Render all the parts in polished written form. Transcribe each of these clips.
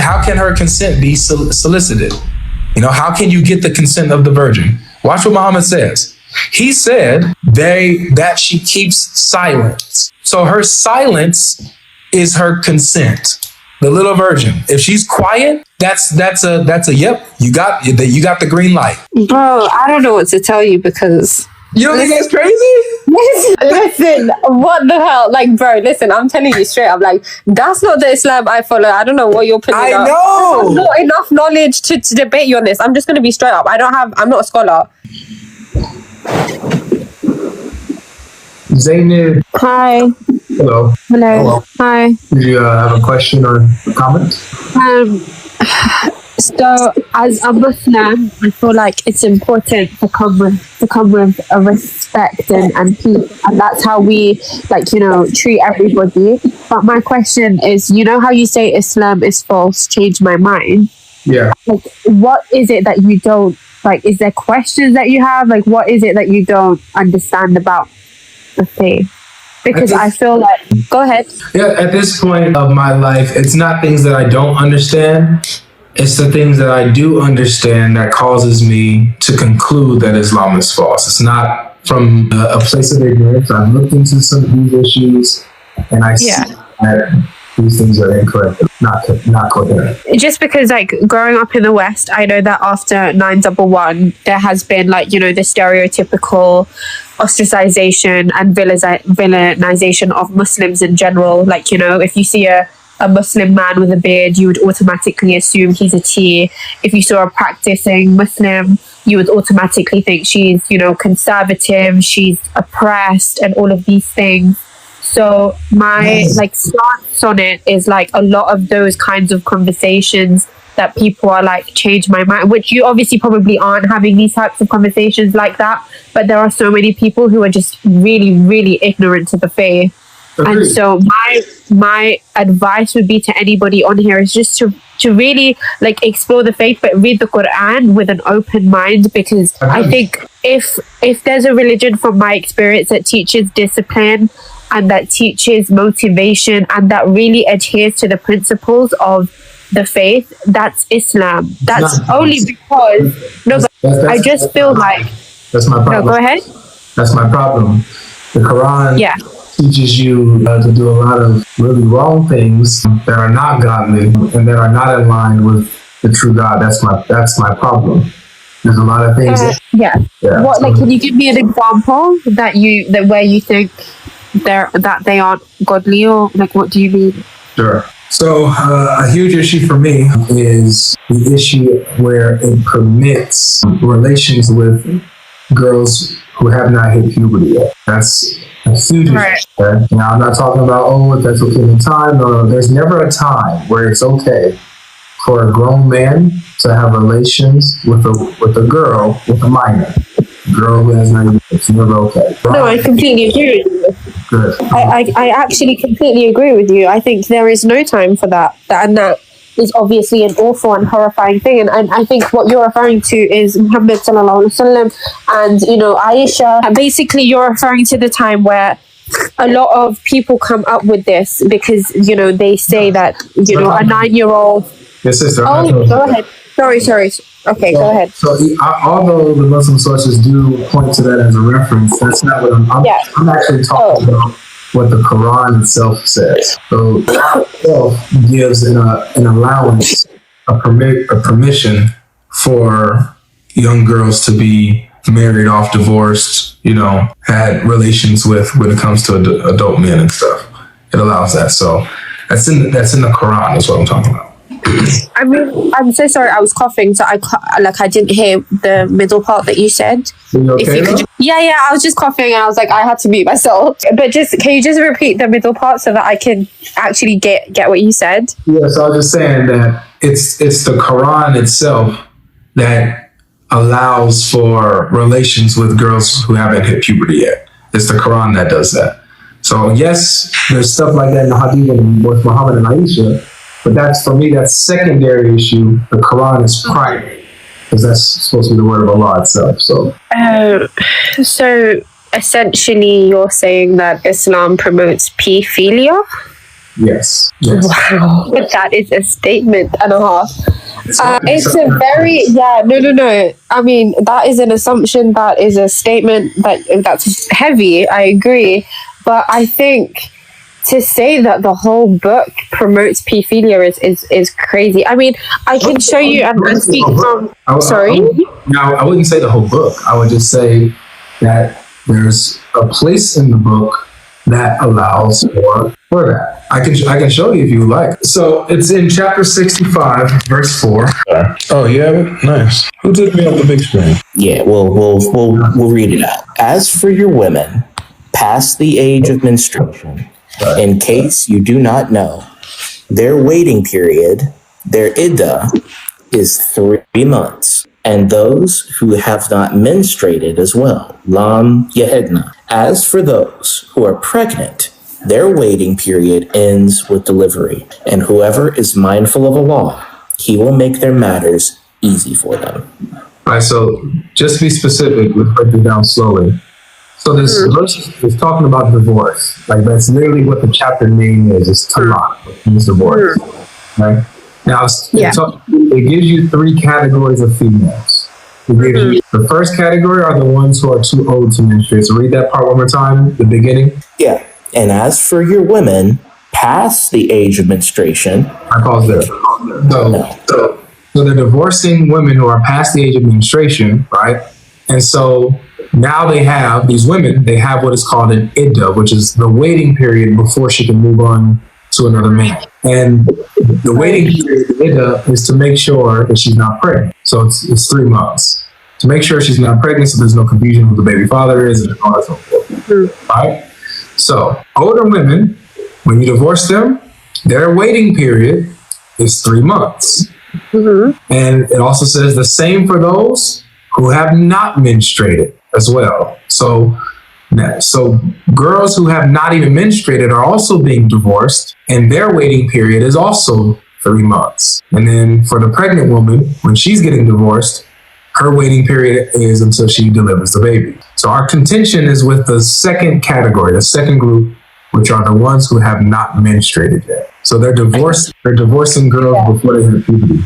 how can her consent be solicited? How can you get the consent of the virgin? Watch what Muhammad says. He said that she keeps silence. So her silence is her consent. The little virgin. If she's quiet, that's a yep. You got the green light. Bro, I don't know what to tell you because you don't think that's crazy? Listen, what the hell? Like, bro, listen, I'm telling you straight up, like, that's not the Islam I follow. I don't know what you're putting up. I know. I've not enough knowledge to debate you on this. I'm just going to be straight up. I'm not a scholar. Zainab. Hi. Hello. Hello. Hi. Do you have a question or comment? So as a Muslim, I feel like it's important to come with a respect and peace, and that's how we treat everybody. But my question is, how you say Islam is false? Change my mind. Yeah. Like, what is it that you don't like? Is there questions that you have? Like, what is it that you don't understand about the faith? Because I feel like, go ahead. Yeah, at this point of my life, it's not things that I don't understand. It's the things that I do understand that causes me to conclude that Islam is false. It's not from a place of ignorance. I've looked into some of these issues and I see that these things are incorrect, not coherent. Just because, like, growing up in the West, I know that after 9/11, there has been, the stereotypical ostracization and villainization of Muslims in general. Like, if you see a Muslim man with a beard, you would automatically assume he's a T. If you saw a practicing Muslim, you would automatically think she's, conservative, she's oppressed, and all of these things. So my stance on it is a lot of those kinds of conversations that people are change my mind, which you obviously probably aren't having these types of conversations like that, but there are so many people who are just really, really ignorant to the faith. Agreed. And so my advice would be to anybody on here is just to really explore the faith, but read the Quran with an open mind, because I think if there's a religion, from my experience, that teaches discipline and that teaches motivation and that really adheres to the principles of the faith, that's Islam. That's only because I just feel like that's my problem. No, go ahead. That's my problem. The Quran teaches you to do a lot of really wrong things that are not godly and that are not in line with the true God. That's my problem. There's a lot of things. What, can you give me an example that where you think that they aren't godly, or what do you mean? Sure. So a huge issue for me is the issue where it permits relations with girls who have not hit puberty yet. That's a huge issue. Okay? Now, I'm not talking about, that's okay in time. No, there's never a time where it's okay for a grown man to have relations with a girl, with a minor. Girl who has not, it's never okay. No, I completely agree with you. Good. I actually completely agree with you. I think there is no time for that. And that is obviously an awful and horrifying thing. And I think what you're referring to is Muhammad sallallahu alaihi wasallam and, Aisha. And basically, you're referring to the time where a lot of people come up with this because, they say that, a 9-year-old... Yes, sister. Oh, go ahead. Sorry. Okay, go ahead. So, although the Muslim sources do point to that as a reference, that's not what I'm actually talking about. What the Quran itself says. So, the Quran itself gives an allowance, a permission for young girls to be married off, divorced, had relations with when it comes to adult men and stuff. It allows that. So that's in the Quran. That's what I'm talking about. I mean, I'm so sorry. I was coughing, so I didn't hear the middle part that you said. You okay, if you could, I was just coughing, and I was like, I had to mute myself. But can you just repeat the middle part so that I can actually get what you said? Yeah, so I was just saying that it's the Quran itself that allows for relations with girls who haven't hit puberty yet. It's the Quran that does that. So yes, there's stuff like that in the Hadith with Muhammad and Aisha. But that's secondary issue. The Quran is primary, because that's supposed to be the word of Allah itself. So essentially, you're saying that Islam promotes pedophilia? Yes. Wow, that is a statement and a half. It's a very no. I mean, that is an assumption. That is a statement that's heavy. I agree, but I think to say that the whole book promotes pedophilia is crazy. I mean, I can show you and speak from. Sorry. Now, I wouldn't say the whole book. I would just say that there's a place in the book that allows for that. I can show you if you like. So it's in chapter 65, verse 4. Oh, you have it? Nice. Who took me off the big screen? Yeah, we'll read it out. As for your women, past the age of menstruation, in case you do not know, their waiting period, their iddah, is 3 months. And those who have not menstruated as well, lam yahidna. As for those who are pregnant, their waiting period ends with delivery, and whoever is mindful of Allah, He will make their matters easy for them. All right, so just to be specific, let's break it down slowly. So this verse is talking about divorce. Like that's literally what the chapter name is talaq, which means divorce. Right? Now, it gives you 3 categories of females. It gives you, the first category are the ones who are too old to menstruate. So read that part one more time, the beginning. Yeah. And as for your women, past the age of menstruation. I pause there. So they're divorcing women who are past the age of menstruation, right? And so now these women, they have what is called an iddah, which is the waiting period before she can move on to another man. And the waiting period of iddah is to make sure that she's not pregnant. So it's 3 months. To make sure she's not pregnant so there's no confusion who the baby father is and all that so forth. Right? So older women, when you divorce them, their waiting period is 3 months. And it also says the same for those who have not menstruated as well. So girls who have not even menstruated are also being divorced, and their waiting period is also 3 months. And then for the pregnant woman, when she's getting divorced, her waiting period is until she delivers the baby. So our contention is with the second category, the second group, which are the ones who have not menstruated yet. So they're divorcing girls before they hit puberty.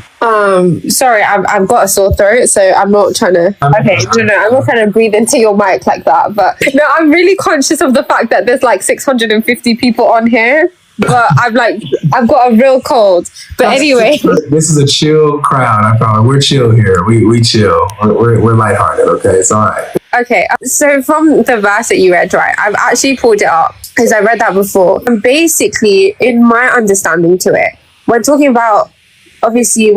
Sorry, I've got a sore throat, so I'm not trying to. I'm not trying to breathe into your mic like that. But no, I'm really conscious of the fact that there's like 650 people on here. But I've got a real cold. But anyway, this is a chill crowd. I found we're chill here. We chill. We're lighthearted. Okay, it's all right. Okay, so from the verse that you read, right? I've actually pulled it up because I read that before. And basically, in my understanding to it, when talking about those who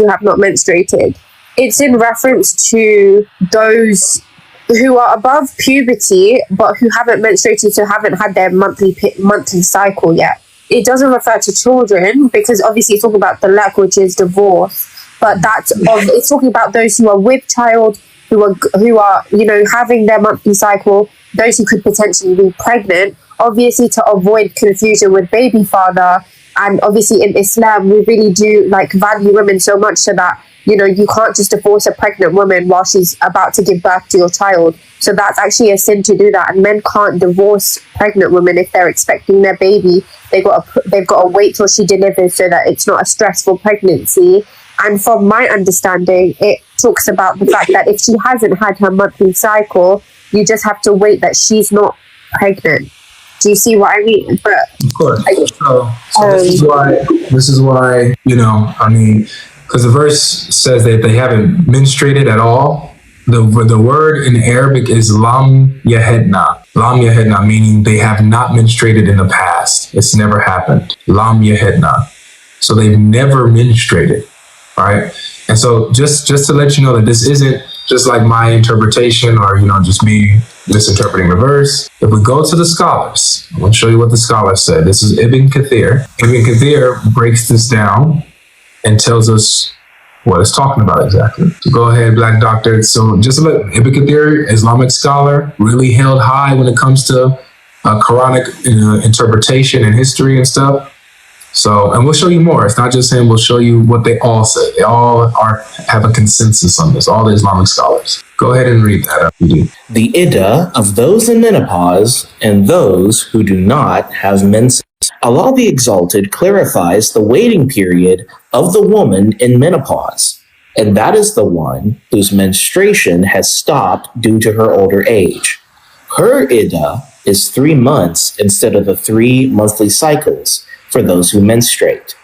have not menstruated, it's in reference to those who are above puberty but who haven't menstruated, so haven't had their monthly cycle yet. It doesn't refer to children because obviously it's talking about the talaq, which is divorce, but it's talking about those who are with child, who are having their monthly cycle, those who could potentially be pregnant, obviously to avoid confusion with baby father. And obviously in Islam, we really do value women so much so that, you can't just divorce a pregnant woman while she's about to give birth to your child. So that's actually a sin to do that. And men can't divorce pregnant women if they're expecting their baby. They've got to wait till she delivers so that it's not a stressful pregnancy. And from my understanding, it talks about the fact that if she hasn't had her monthly cycle, you just have to wait that she's not pregnant. Do you see what I mean? But of course. So this is why, because the verse says that they haven't menstruated at all. The word in Arabic is lam yahidna. Lam yahidna, meaning they have not menstruated in the past. It's never happened. Lam yahidna. So they've never menstruated, right? And so just to let you know that this isn't just like my interpretation or, just me misinterpreting the verse. If we go to the scholars, I'm going to show you what the scholars said. This is Ibn Kathir. Ibn Kathir breaks this down and tells us what it's talking about exactly. So go ahead, Black Doctor. So just to let Ibn Kathir, Islamic scholar, really held high when it comes to Quranic interpretation and history and stuff. So, and we'll show you more. It's not just him. We'll show you what they all say. They all have a consensus on this, all the Islamic scholars. Go ahead and read that up. The iddah of those in menopause and those who do not have menses Allah the Exalted clarifies the waiting period of the woman in menopause, and that is the one whose menstruation has stopped due to her older age. Her iddah is 3 months instead of the 3 monthly cycles for those who menstruate,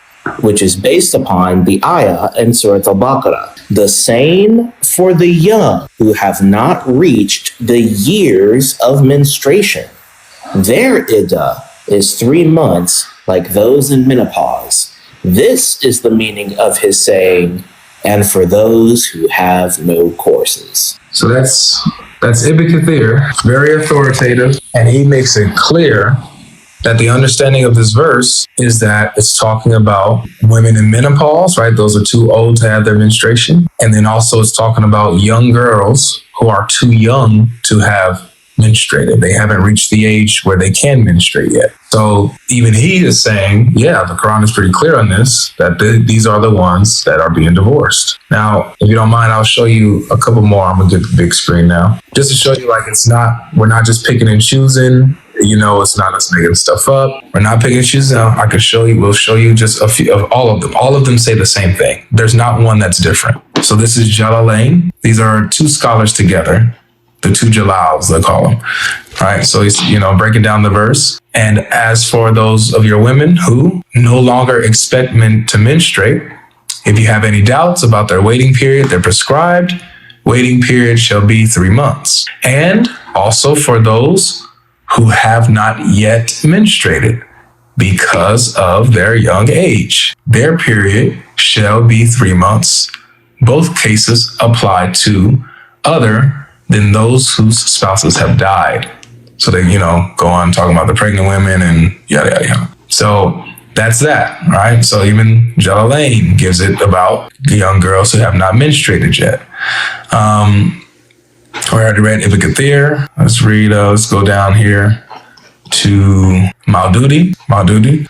which is based upon the ayah in Surah Al-Baqarah. The same for the young who have not reached the years of menstruation. Their iddah is 3 months like those in menopause. This is the meaning of his saying, and for those who have no courses. So that's Ibn Kathir, very authoritative, and he makes it clear that the understanding of this verse is that it's talking about women in menopause, right? Those are too old to have their menstruation. And then also it's talking about young girls who are too young to have menstruated. They haven't reached the age where they can menstruate yet. So even he is saying, yeah, the Quran is pretty clear on this, that these are the ones that are being divorced. Now, if you don't mind, I'll show you a couple more. I'm gonna get the big screen now, just to show you like we're not just picking and choosing. It's not us making stuff up. We're not picking and choosing. We'll show you just a few of all of them. All of them say the same thing. There's not one that's different. So this is Jalalain. These are 2 scholars together. The 2 Jalals, they call them. Right. So he's, breaking down the verse. And as for those of your women who no longer expect men to menstruate, if you have any doubts about their waiting period, their prescribed waiting period shall be 3 months. And also for those who have not yet menstruated because of their young age, their period shall be 3 months. Both cases apply to other than those whose spouses have died. So they, go on talking about the pregnant women and yada, yada, yada. So that's that, right? So even Jalalain gives it about the young girls who have not menstruated yet. We already read Ibn Kathir. Let's go down here to Maududi.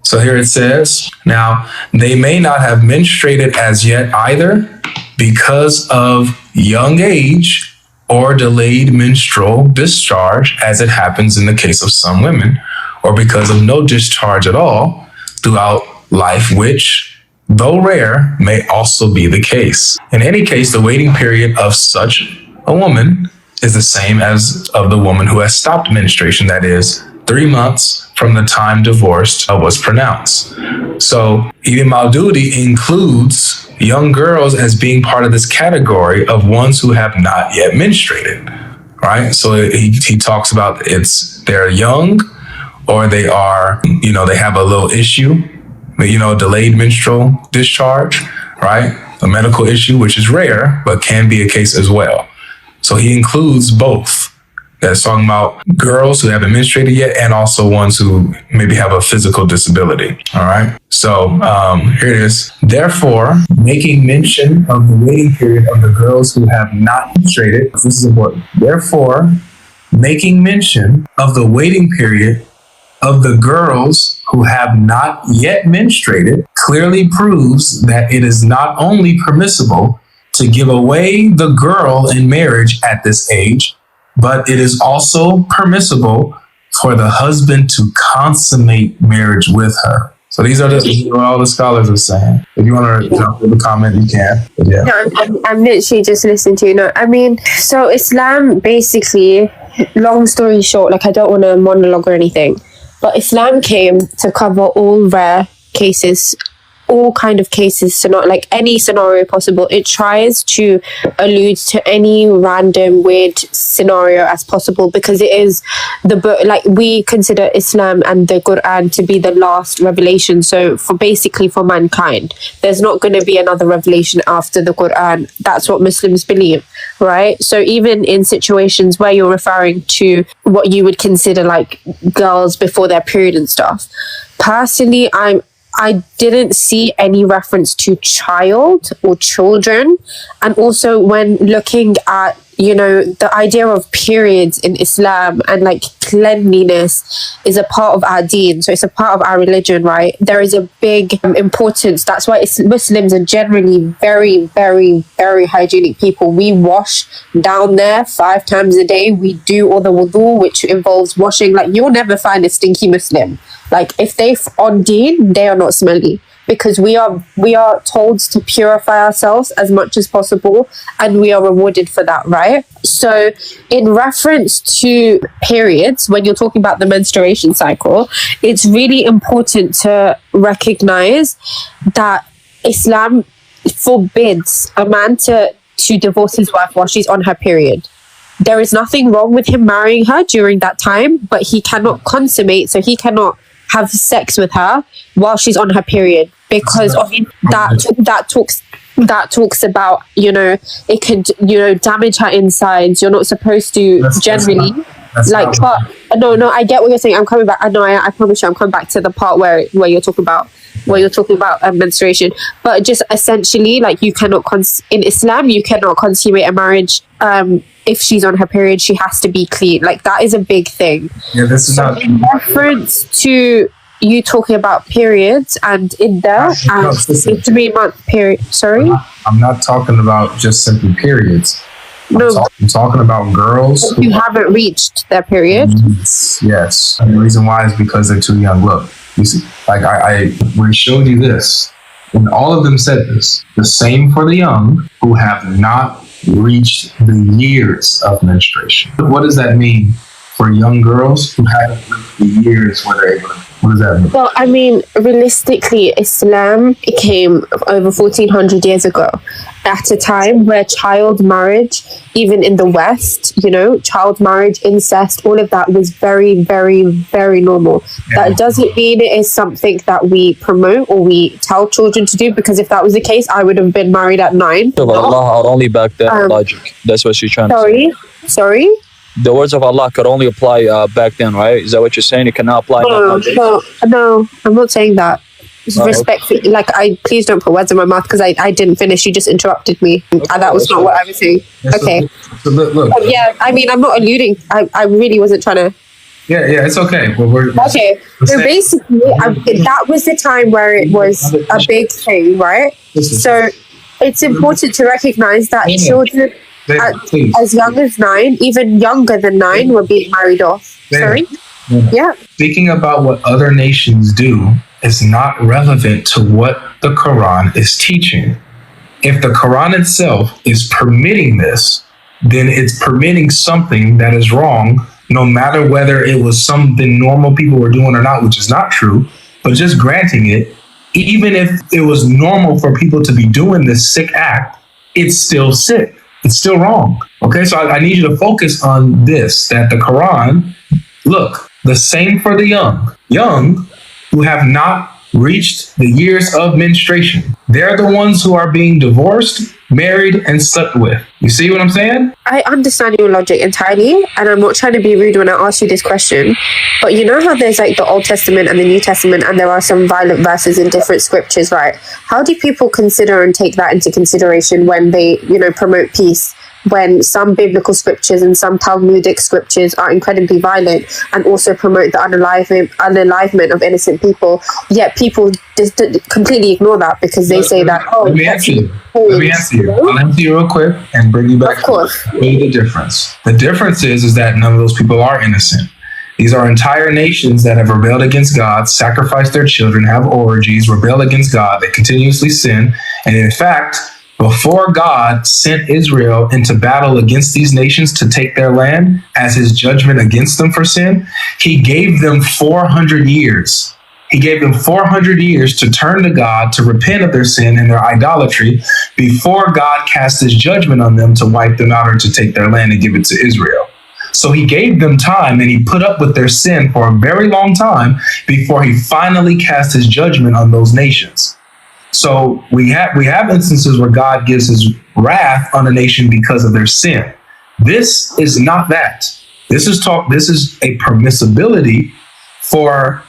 So here it says, now they may not have menstruated as yet either because of young age or delayed menstrual discharge, as it happens in the case of some women, or because of no discharge at all throughout life, which, though rare, may also be the case. In any case, the waiting period of such a woman is the same as of the woman who has stopped menstruation, that is, 3 months from the time divorce was pronounced. So Ibn Maududi includes young girls as being part of this category of ones who have not yet menstruated, right? So he talks about they're young, or they are, they have a little issue, delayed menstrual discharge, right? A medical issue, which is rare, but can be a case as well. So he includes both. That's talking about girls who haven't menstruated yet, and also ones who maybe have a physical disability. All right. So here it is. Therefore, making mention of the waiting period of the girls who have not menstruated. This is important. Therefore, making mention of the waiting period of the girls who have not yet menstruated clearly proves that it is not only permissible to give away the girl in marriage at this age, but it is also permissible for the husband to consummate marriage with her. So these are what all the scholars are saying. If you want to jump in the comment, you can. But yeah. No, I'm literally just listening to you. So Islam basically, long story short, I don't want to monologue or anything, but Islam came to cover all rare cases, all kind of cases, so not any scenario possible. It tries to allude to any random weird scenario as possible, because it is the book, we consider Islam and the Quran to be the last revelation. So for mankind, there's not going to be another revelation after the Quran. That's what Muslims believe, right? So even in situations where you're referring to what you would consider girls before their period and stuff, personally, I didn't see any reference to child or children. And also when looking at, the idea of periods in Islam and cleanliness is a part of our deen. So it's a part of our religion, right? There is a big importance. That's why Muslims are generally very, very, very hygienic people. We wash down there 5 times a day. We do all the wudu, which involves washing. You'll never find a stinky Muslim. Like if they on deen, they are not smelly, because we are told to purify ourselves as much as possible, and we are rewarded for that, right? So in reference to periods, when you're talking about the menstruation cycle, it's really important to recognize that Islam forbids a man to divorce his wife while she's on her period. There is nothing wrong with him marrying her during that time, but he cannot consummate, so he cannot have sex with her while she's on her period, because of that talks about, you know, it could, you know, damage her insides. You're not supposed to no, I get what you're saying. I'm coming back. I promise you, I'm coming back to the part where you're talking about menstruation. But just essentially, like, you cannot in Islam, you cannot consummate a marriage if she's on her period. She has to be clean. Like, that is a big thing. Yeah, this is not in reference to you talking about periods, and in there and a 3-month period. Sorry, I'm not talking about just simply periods. I'm talking about girls who haven't reached their period. Yes. And the reason why is because they're too young. Look, you see, like we showed you this, and all of them said this. The same for the young who have not reached the years of menstruation. What does that mean for young girls who haven't reached the years where they're able to? What does that mean? Well, I mean, realistically, Islam came over 1400 years ago, at a time where child marriage, even in the West, you know, child marriage, incest, all of that was very, very, very normal. Yeah. That doesn't mean it is something that we promote or we tell children to do, because if that was the case, I would have been married at 9. Of Allah are only back then, logic. That's what she's trying to say. Sorry? The words of Allah could only apply back then, right? Is that what you're saying? It cannot apply now? No, I'm not saying that. Respectfully, like, please don't put words in my mouth, because I didn't finish. You just interrupted me. Okay, that was not what I was saying. Okay. So look. Yeah, I mean, I'm not alluding. I really wasn't trying to. Yeah, it's okay. Well, okay. So basically, that was the time where it was a big thing, right? So it's important to recognize that children as young as 9, even younger than 9, were being married off. Sorry? Yeah. Speaking about what other nations do is not relevant to what the Quran is teaching. If the Quran itself is permitting this, then it's permitting something that is wrong, no matter whether it was something normal people were doing or not, which is not true. But just granting it, even if it was normal for people to be doing this sick act, it's still sick. It's still wrong. Okay, so I need you to focus on this, that the Quran, look, the same for the young who have not reached the years of menstruation. They're the ones who are being divorced, married, and slept with. You see what I'm saying? I understand your logic entirely, and I'm not trying to be rude when I ask you this question, but you know how there's like the Old Testament and the New Testament, and there are some violent verses in different scriptures, right? How do people consider and take that into consideration when they, you know, promote peace, when some biblical scriptures and some Talmudic scriptures are incredibly violent and also promote the unalivement of innocent people, yet people just completely ignore that because they say that, Let me answer you. I'll answer you real quick and bring you back. Of course. The difference. The difference is that none of those people are innocent. These are entire nations that have rebelled against God, sacrificed their children, have orgies, rebel against God. They continuously sin. And in fact, before God sent Israel into battle against these nations to take their land as his judgment against them for sin, he gave them 400 years. He gave them 400 years to turn to God, to repent of their sin and their idolatry before God cast his judgment on them to wipe them out or to take their land and give it to Israel. So he gave them time, and he put up with their sin for a very long time before he finally cast his judgment on those nations. So we have instances where God gives his wrath on a nation because of their sin. This is not that. This is a permissibility for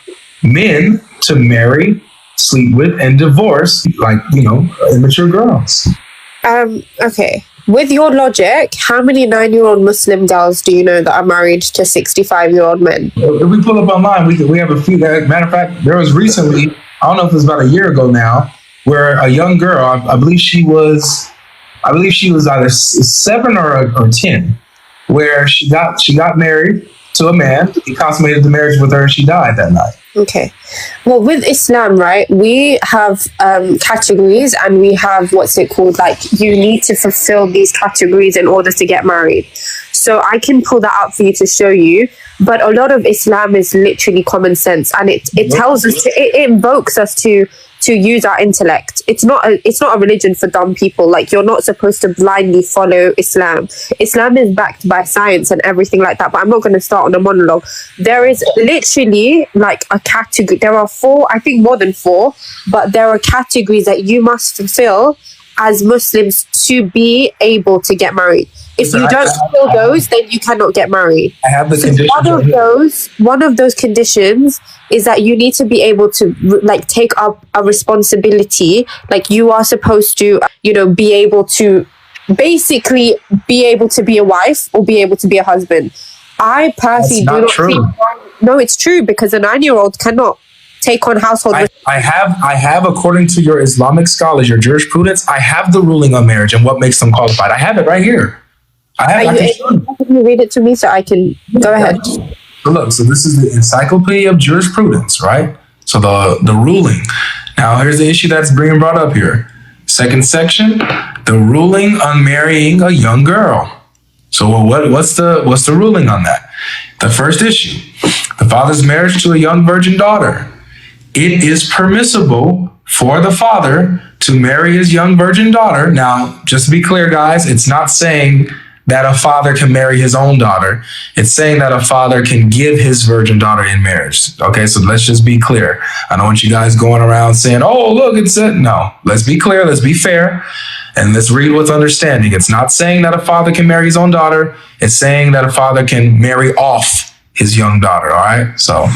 men to marry, sleep with, and divorce, like, you know, immature girls. Okay. With your logic, how many 9-year-old Muslim girls do you know that are married to 65-year-old men? If we pull up online, we have a few. Matter of fact, there was recently, I don't know if it was about a year ago now, where a young girl, I believe she was either 7 or 10, where she got married to a man. He consummated the marriage with her, and she died that night. Okay. Well, with Islam, right, we have categories, and we have what's it called? Like, you need to fulfill these categories in order to get married. So I can pull that up for you to show you. But a lot of Islam is literally common sense, and it tells us it invokes us to use our intellect. It's not a religion for dumb people. Like, you're not supposed to blindly follow Islam. Islam is backed by science and everything like that. But I'm not going to start on a monologue. There is literally like a category. There are 4, I think more than 4, but there are categories that you must fulfill as Muslims to be able to get married. If you don't fulfill those, then you cannot get married. I have the So conditions. one of those conditions is that you need to be able to like take up a responsibility. Like, you are supposed to, be able to basically be able to be a wife or be able to be a husband. I personally do not think. No, it's true, because a 9-year-old cannot take on household. I have, according to your Islamic scholars, your jurisprudence, I have the ruling on marriage and what makes them qualified. I have it right here. Can you read it to me so I can go ahead? So look, so this is the Encyclopedia of Jurisprudence, right? So the ruling. Now here's the issue that's being brought up here. Second section, the ruling on marrying a young girl. So what's the ruling on that? The first issue, the father's marriage to a young virgin daughter. It is permissible for the father to marry his young virgin daughter. Now, just to be clear, guys, it's not saying that a father can marry his own daughter. It's saying that a father can give his virgin daughter in marriage. Okay, so let's just be clear. I don't want you guys going around saying, oh, look, it said, no. Let's be clear, let's be fair, and let's read with understanding. It's not saying that a father can marry his own daughter. It's saying that a father can marry off his young daughter, all right? So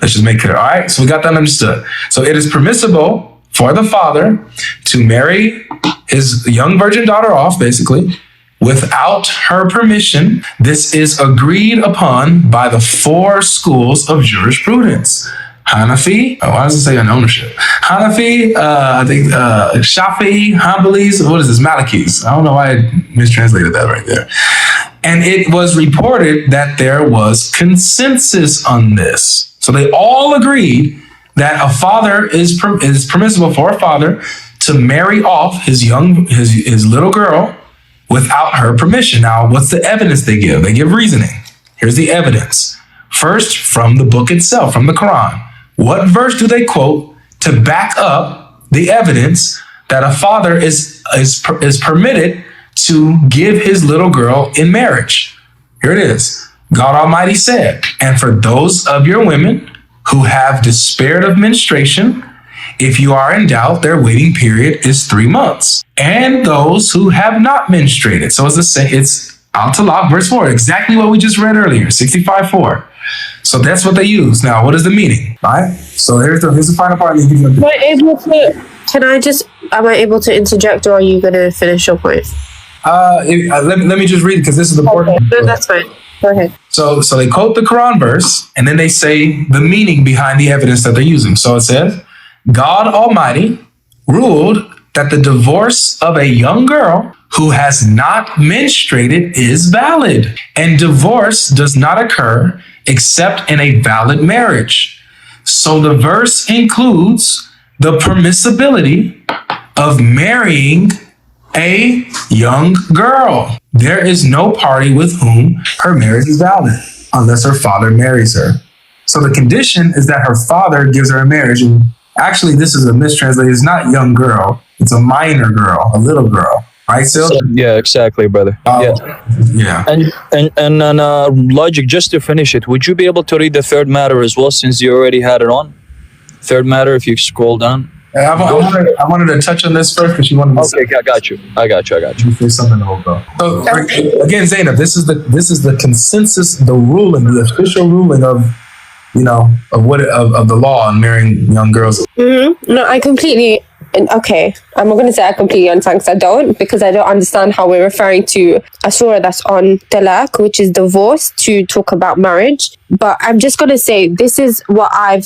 let's just make clear, all right? So we got that understood. So it is permissible for the father to marry his young virgin daughter off, basically, without her permission. This is agreed upon by the 4 schools of jurisprudence. Hanafi, why does it say on ownership? Hanafi, I think Shafi'i, Hanbalis, what is this? Malikis. I don't know why I mistranslated that right there. And it was reported that there was consensus on this. So they all agreed that a father is permissible for a father to marry off his little girl without her permission. Now, what's the evidence they give? They give reasoning. Here's the evidence. First, from the book itself, from the Quran. What verse do they quote to back up the evidence that a father is permitted to give his little girl in marriage? Here it is. God Almighty said, and for those of your women who have despaired of menstruation, if you are in doubt, their waiting period is 3 months. And those who have not menstruated. So it's Al-Talaq, verse 4, exactly what we just read earlier, 65:4. So that's what they use. Now, what is the meaning? All right. So here's the final part. Am I able to interject, or are you going to finish your point? Let me just read it, because this is the important. No, that's fine. Go ahead. So they quote the Quran verse, and then they say the meaning behind the evidence that they're using. So it says, God Almighty ruled that the divorce of a young girl who has not menstruated is valid, and divorce does not occur except in a valid marriage. So the verse includes the permissibility of marrying a young girl. There is no party with whom her marriage is valid unless her father marries her. So the condition is that her father gives her a marriage. And actually, this is a mistranslation. It's not young girl. It's a minor girl, a little girl. Right, Sil? Yeah, exactly, brother. Yeah. And Logic, just to finish it, would you be able to read the third matter as well, since you already had it on? Third matter, if you scroll down. I wanted to touch on this first, because you wanted to. Okay, I got you. There's something to hold on. So again, Zainab, this is the consensus, the ruling, the official ruling of the law on marrying young girls. Mm-hmm. No, I completely. Okay, I'm not going to say I completely understand, because I don't understand how we're referring to a surah that's on talaq, which is divorce, to talk about marriage. But I'm just going to say I'll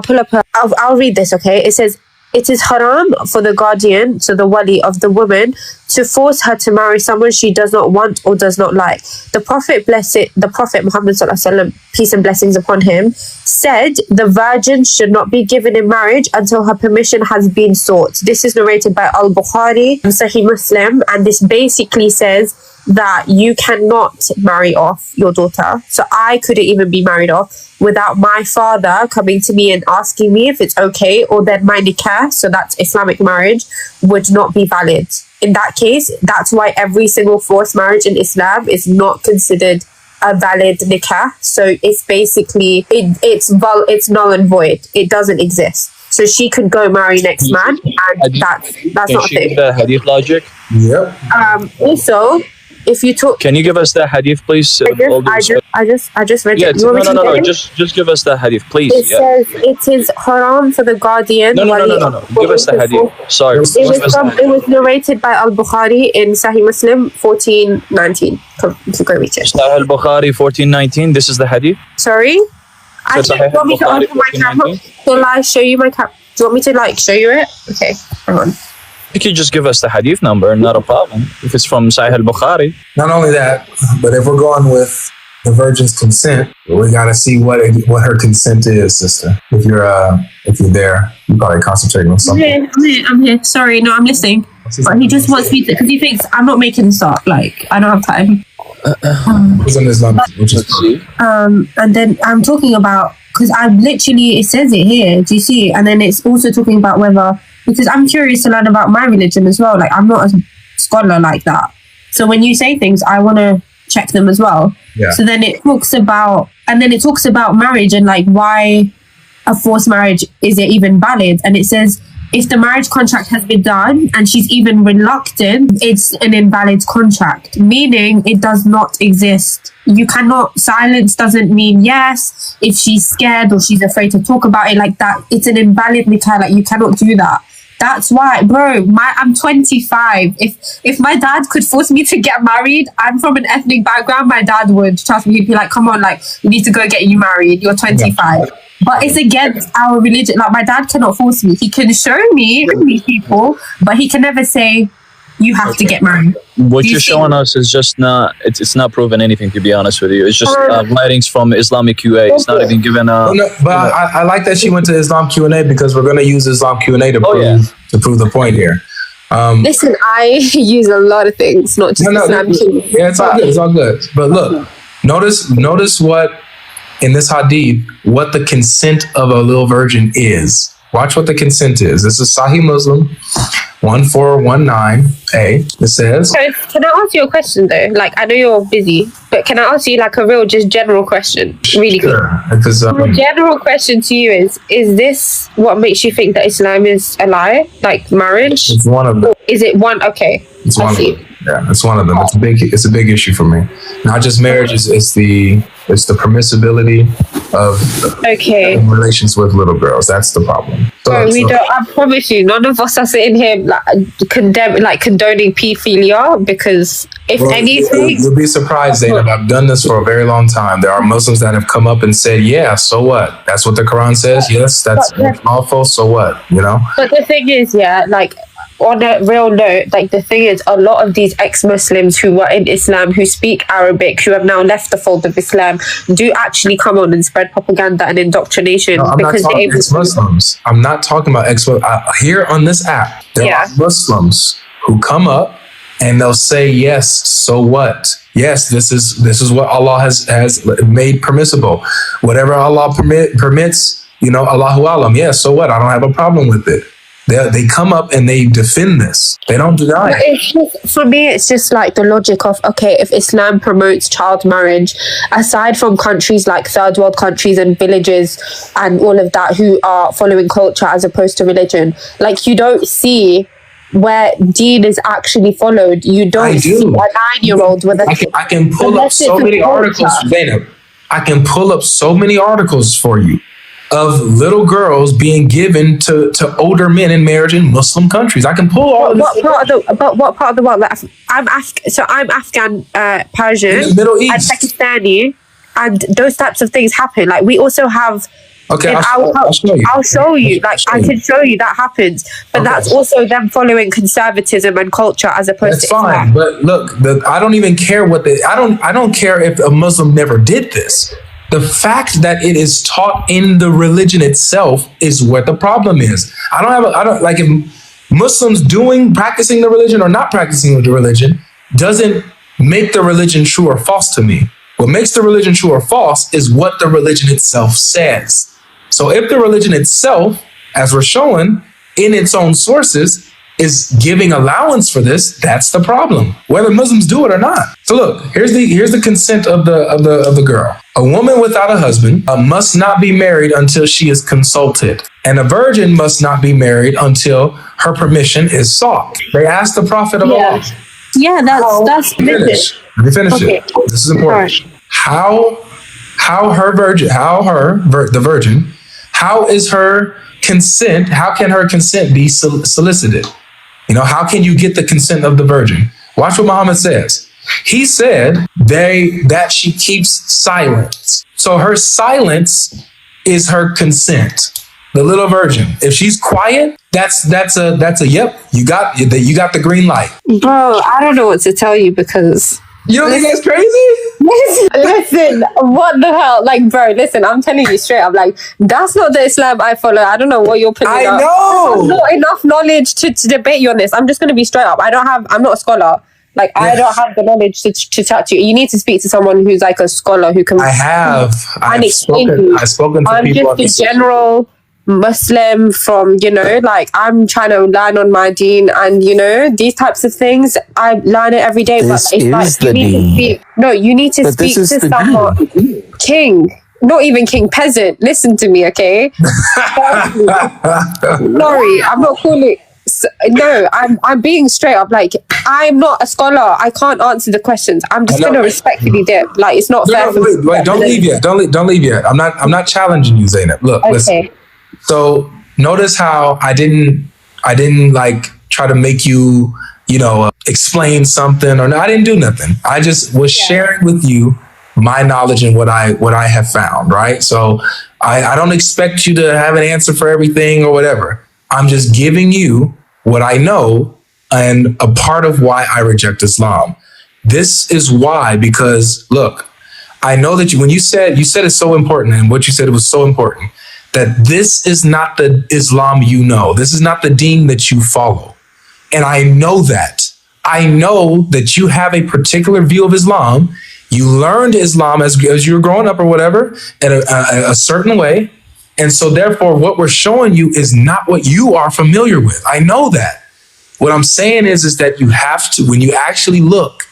pull up, I'll read this, okay? It says, it is haram for the guardian, so the wali of the woman, to force her to marry someone she does not want or does not like. The Prophet Muhammad sallallahu alaihi wasallam, peace and blessings upon him, said the virgin should not be given in marriage until her permission has been sought. This is narrated by Al-Bukhari and Sahih Muslim, and this basically says that you cannot marry off your daughter. So I couldn't even be married off without my father coming to me and asking me if it's okay, or then my nikah, so that's Islamic marriage, would not be valid. In that case, that's why every single forced marriage in Islam is not considered a valid nikah. So it's basically, it's null and void. It doesn't exist. So she could go marry next man, and that's not a thing. The hadith logic? Yep. Also, if you talk, Can you give us the hadith, please? I just read it. No. Just give us the hadith, please. It says it is haram for the guardian. No. Give us the hadith. Sorry. It was narrated by Al-Bukhari in Sahih Muslim 1419. Go read it. Sahih al-Bukhari 1419. This is the hadith. Sorry. I So don't want me to open my camera. 1419? Shall I show you my camera? Do you want me to show you it? Okay, hang on. You could just give us the hadith number, not a problem. If it's from Sahih al-Bukhari. Not only that, but if we're going with the virgin's consent, we got to see what her consent is, sister. If you're there, you're probably concentrating on something. I'm here. Sorry, no, I'm listening. But he just wants me to, because he thinks I'm not making this up. Like, I don't have time. It's in Islam, which is And then I'm talking about, because it says it here. Do you see? And then it's also talking about whether, because I'm curious to learn about my religion as well. Like, I'm not a scholar like that. So when you say things, I want to check them as well. Yeah. So then it talks about marriage and like why a forced marriage is it even valid? And it says if the marriage contract has been done and she's even reluctant, it's an invalid contract, meaning it does not exist. You cannot, silence doesn't mean yes. If she's scared or she's afraid to talk about it like that, it's an invalid nikah. Like, you cannot do that. That's why, bro, I'm 25. If my dad could force me to get married, I'm from an ethnic background, my dad would, trust me, he'd be like, come on, like, you need to go get you married. You're 25. Yeah. But it's against our religion. Like, my dad cannot force me. He can show me people, but he can never say, you have to get married. What you're showing us is just not, it's not proving anything, to be honest with you. It's just writings from Islamic QA. It's not even given a... I like that she went to Islam Q&A, because we're going to use Islam Q&A to prove the point here. Listen, I use a lot of things, not just Islam Q&A. Yeah, it's all good. It's all good. But look, notice what, in this hadith, what the consent of a little virgin is. Watch what the consent is. This is Sahih Muslim 1419a. It says... Can I ask you a question, though? Like, I know you're busy, but can I ask you, like, a real, just general question? Really sure. Because, the general question to you is this what makes you think that Islam is a lie? Like, marriage? It's one of them. Is it one? Okay. It's one of them. Yeah, it's one of them. It's a big issue for me. Not just marriage, it's the permissibility of relations with little girls. That's the problem. I promise you, none of us are sitting here condoning pedophilia, because anything, you'll be surprised, Zainab. I've done this for a very long time. There are Muslims that have come up and said, yeah, so what? That's what the Quran says. Yes, that's lawful. So what? You know? But the thing is, on a real note, like, the thing is, a lot of these ex-Muslims who were in Islam, who speak Arabic, who have now left the fold of Islam, do actually come on and spread propaganda and indoctrination. No, I'm not talking ex-Muslims. I'm not talking about ex-Muslims. Here on this app, there are Muslims who come up and they'll say, yes, so what? Yes, this is what Allah has made permissible. Whatever Allah permits, Allahu Alam. Yes, so what? I don't have a problem with it. They come up and they defend this. They don't deny it. For me, it's just like the logic of, okay, if Islam promotes child marriage, aside from countries like third world countries and villages and all of that who are following culture as opposed to religion, like, you don't see where deen is actually followed. You don't see a 9-year-old with a... I can pull up so many articles, Zainab. I can pull up so many articles for you of little girls being given to older men in marriage in Muslim countries. I can pull all of this. What part of the world? Like, I'm Afghan, Persian, in the Middle East, and Pakistani, and those types of things happen. Like, we also have Okay, And I'll show you. I'll show you. Like, I can show you that happens. But Okay. that's also them following conservatism and culture as opposed That's to fine, Islam. but look, I don't even care what I don't care if a Muslim never did this. The fact that it is taught in the religion itself is what the problem is. I don't like if Muslims practicing the religion or not practicing the religion doesn't make the religion true or false to me. What makes the religion true or false is what the religion itself says. So if the religion itself, as we're showing in its own sources, is giving allowance for this, that's the problem, whether Muslims do it or not. So look, here's the consent of the girl. A woman without a husband must not be married until she is consulted, and a virgin must not be married until her permission is sought. They asked the Prophet of Allah. Yeah, that's Let me finish Okay. it. This is important. Sorry. The virgin, how is her consent? How can her consent be solicited? How can you get the consent of the virgin? Watch what Muhammad says. He said that she keeps silence. So her silence is her consent. The little virgin. If she's quiet, that's a yep. You got the green light. Bro, I don't know what to tell you because You don't think that's crazy? listen, what the hell? Like, bro, listen, I'm telling you straight up, like, that's not the Islam I follow. I don't know what you're putting I up. know. I've not enough knowledge to debate you on this. I'm just gonna be straight up. I'm not a scholar. Like, I don't have the knowledge to chat to you. You need to speak to someone who's like a scholar who can. I've spoken to I'm people. just a general Muslim from, like, I'm trying to learn on my deen, and these types of things, I learn it every day. This but it's is like the you need to deen. speak. No, you need to But speak this is to the someone. King, not even king, peasant. Listen to me, okay? Sorry, I'm not calling. No, I'm being straight up. Like, I'm not a scholar. I can't answer the questions. I'm just gonna respectfully dip. Like, it's not fair. Don't leave yet. Don't leave yet. I'm not challenging you, Zainab. Look, listen. So notice how I didn't like try to make you, explain something, or no, I didn't do nothing. I just was sharing with you my knowledge and what I have found, right? So I don't expect you to have an answer for everything or whatever. I'm just giving you what I know and a part of why I reject Islam. This is why, because look, I know that when you said it's so important, and what you said was so important, that this is not the Islam you know. This is not the deen that you follow. And I know that. I know that you have a particular view of Islam. You learned Islam as you were growing up or whatever, in a certain way. And so therefore, what we're showing you is not what you are familiar with. I know that. What I'm saying is that you have to, when you actually look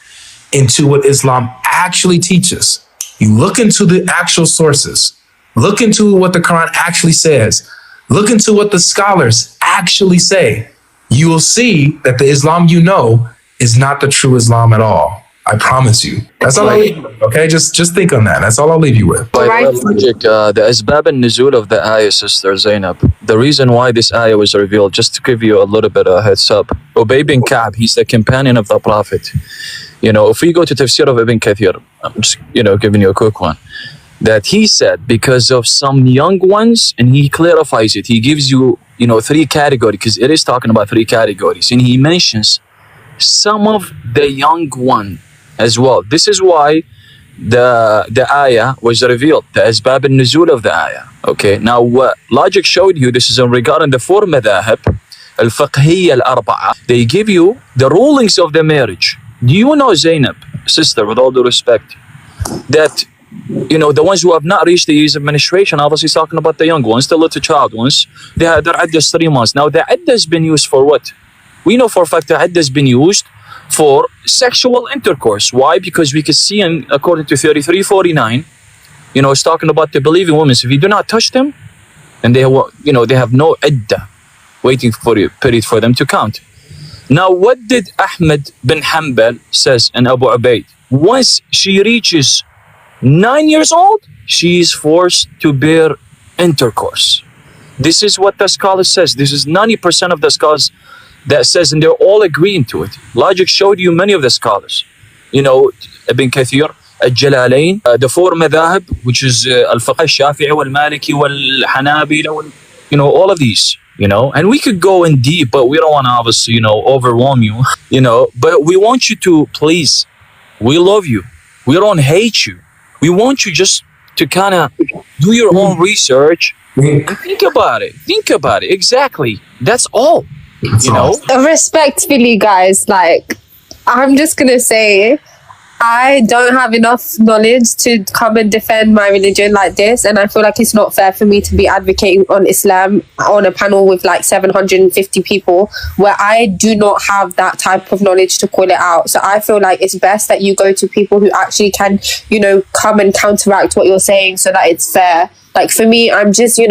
into what Islam actually teaches, you look into the actual sources, look into what the Quran actually says, look into what the scholars actually say, you will see that the Islam you know is not the true Islam at all. I promise you. That's all I'll leave you with, okay? Just think on that. That's all I'll leave you with. By logic, the Asbab and Nuzul of the ayah, Sister Zainab, the reason why this ayah was revealed, just to give you a little bit of a heads up, Ubay bin Ka'b, he's the companion of the Prophet. If we go to Tafsir of Ibn Kathir, I'm just, giving you a quick one, that he said because of some young ones, and he clarifies it, he gives you, 3 categories, because it is talking about 3 categories, and he mentions some of the young one as well. This is why the ayah was revealed, the asbab and nuzul of the ayah. Okay, now what logic showed you, this is regarding the 4 madhahib, al-fiqhiyya al-arba'a. They give you the rulings of the marriage. Do you know, Zainab, sister, with all due respect, that the ones who have not reached the years of menstruation, obviously talking about the young ones, the little child ones, their iddah is 3 months. Now the iddah has been used for what? We know for a fact the iddah has been used for sexual intercourse. Why? Because we can see, according to 3349, it's talking about the believing women. So if you do not touch them, and they have no iddah waiting for you, period, for them to count. Now, what did Ahmed bin Hanbal says in Abu Ubaid? Once she reaches 9 years old, she is forced to bear intercourse. This is what the scholar says. This is 90% of the scholars that says, and they're all agreeing to it. Logic showed you many of the scholars. Ibn Kathir, الجلالين, the four madhab, which is الفقه الشافعي والمالكي والحنابلة, all of these, and we could go in deep, but we don't want to obviously, overwhelm you, but we want you to, please, we love you. We don't hate you. We want you just to kind of do your own research and think about it. Think about it. Exactly. That's all. Respectfully, guys, like, I'm just gonna say, I don't have enough knowledge to come and defend my religion like this, and I feel like it's not fair for me to be advocating on Islam on a panel with like 750 people where I do not have that type of knowledge to call it out. So I feel like it's best that you go to people who actually can, come and counteract what you're saying so that it's fair. Like, for me, I'm just,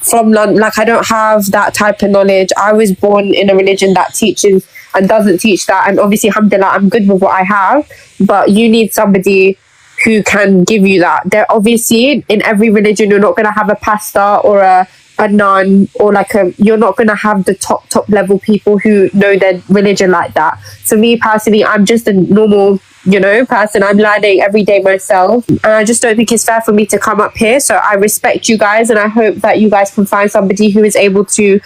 from London, like, I don't have that type of knowledge. I was born in a religion that teaches and doesn't teach that, and obviously, alhamdulillah, I'm good with what I have, but you need somebody who can give you that. There, obviously, in every religion, you're not going to have a pastor or a nun, or you're not going to have the top level people who know their religion like that. So me personally, I'm just a normal person. I'm learning every day myself, and I just don't think it's fair for me to come up here. So I respect you guys, and I hope that you guys can find somebody who is able to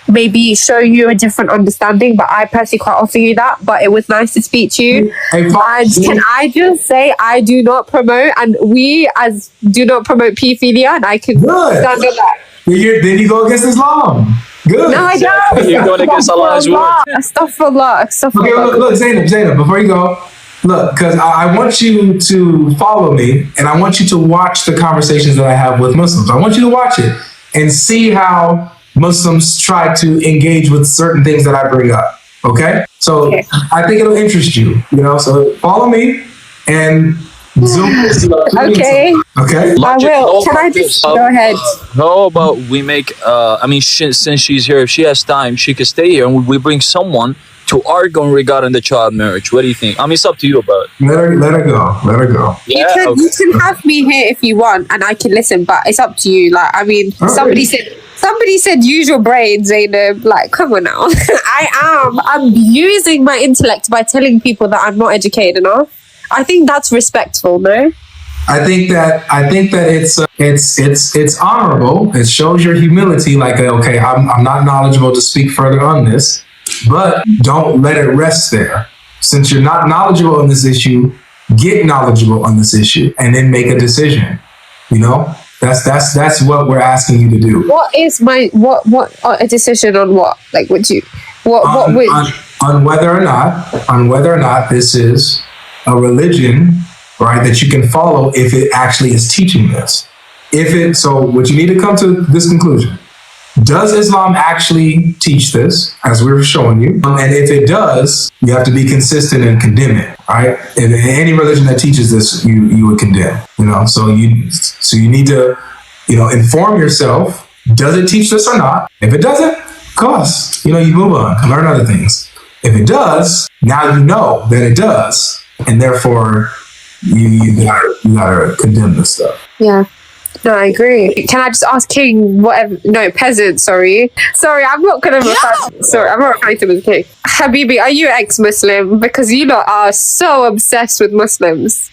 maybe show you a different understanding, but I personally can't offer you that. But it was nice to speak to you. And can I just say, I do not promote, and we as do not promote pedophilia, and I can stand on that. Then you go against Islam. Good. No, I don't. You're going against Allah's word. Astaghfirullah. Okay, look, Zainab, before you go, look, because I want you to follow me, and I want you to watch the conversations that I have with Muslims. I want you to watch it and see how Muslims try to engage with certain things that I bring up. Okay? So I think it'll interest you, so follow me and Zoom. Okay. Okay. I will. Can I just go ahead? How about we make, since she's here, if she has time, she can stay here and we bring someone to argue regarding the child marriage. What do you think? It's up to you about it. Let her go. Yeah, you can have me here if you want, and I can listen, but it's up to you. Like, somebody said use your brain, Zainab. Like, come on now. I'm using my intellect by telling people that I'm not educated enough. I think that's respectful, no? I think that it's honorable. It shows your humility. Like, okay, I'm not knowledgeable to speak further on this, but don't let it rest there. Since you're not knowledgeable on this issue, get knowledgeable on this issue, and then make a decision. That's what we're asking you to do. What is what a decision on what? Like, on whether or not this is a religion, right, that you can follow if it actually is teaching this. So what you need to come to this conclusion. Does Islam actually teach this, as we were showing you? And if it does, you have to be consistent and condemn it, right? If any religion that teaches this, you would condemn, So you need to, inform yourself. Does it teach this or not? If it doesn't, of course, you move on and learn other things. If it does, now you know that it does, and therefore you gotta condemn this stuff. Yeah. No, I agree. Can I just ask King whatever? No, peasant. Sorry, I'm not gonna. I'm not referring to him as King. Habibi, are you ex-Muslim? Because you lot are so obsessed with Muslims.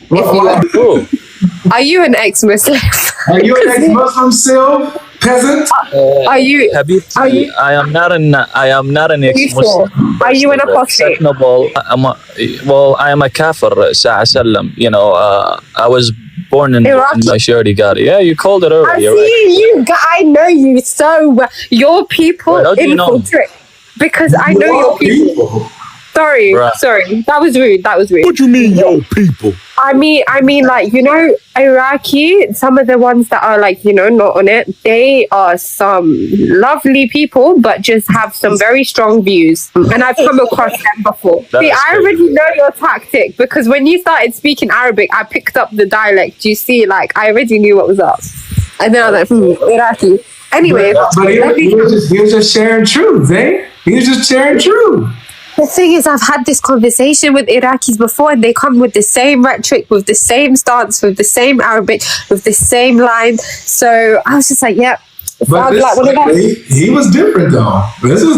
Are you an ex-Muslim? Are you an ex-Muslim still, peasant? Are you? I am not an ex-Muslim. Are you an apostate? I am a kafir. I was born in Iraqi. She already got it. Yeah, you called it earlier. I know you so well. Your people infiltrate. Because I know your people. Sorry, that was rude. What do you mean, yo people? I mean, like, Iraqi, some of the ones that are like, not on it, they are some lovely people, but just have some very strong views. And I've come across them before. I already know your tactic, because when you started speaking Arabic, I picked up the dialect. You see, like, I already knew what was up. And then I was like, Iraqi. Anyway. But he was just sharing truth, eh? He was just sharing truth. The thing is, I've had this conversation with Iraqis before, and they come with the same rhetoric, with the same stance, with the same Arabic, with the same line. So I was just like, yep, But Sounds like one of them. he was different though. This was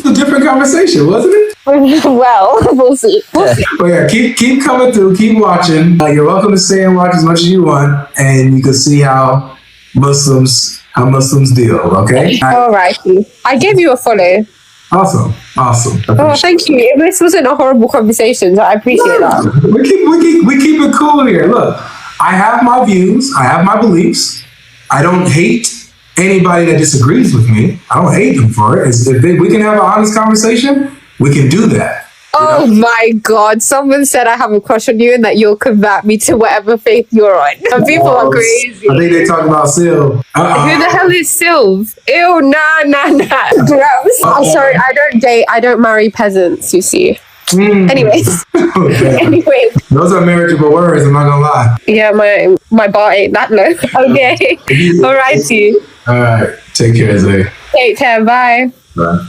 a different conversation, wasn't it? Well, we'll see. But yeah, keep coming through, keep watching. You're welcome to stay and watch as much as you want, and you can see how Muslims deal. Okay. All righty. I gave you a follow. Awesome. Oh, thank you. This wasn't a horrible conversation, so I appreciate that. We keep it cool here. Look, I have my views. I have my beliefs. I don't hate anybody that disagrees with me. I don't hate them for it. We can have an honest conversation, we can do that. Oh my God. Someone said I have a crush on you and that you'll convert me to whatever faith you're on. And people are crazy. I think they talk about Sil. Who the hell is Sylv? Ew, nah. Gross. I'm sorry, I don't marry peasants, you see. Anyways. Anyways. Those are marriageable words, I'm not gonna lie. Yeah, my bar ain't that low. Okay. Alrighty. Alright. Take care, Zay. Take care. Bye. Bye.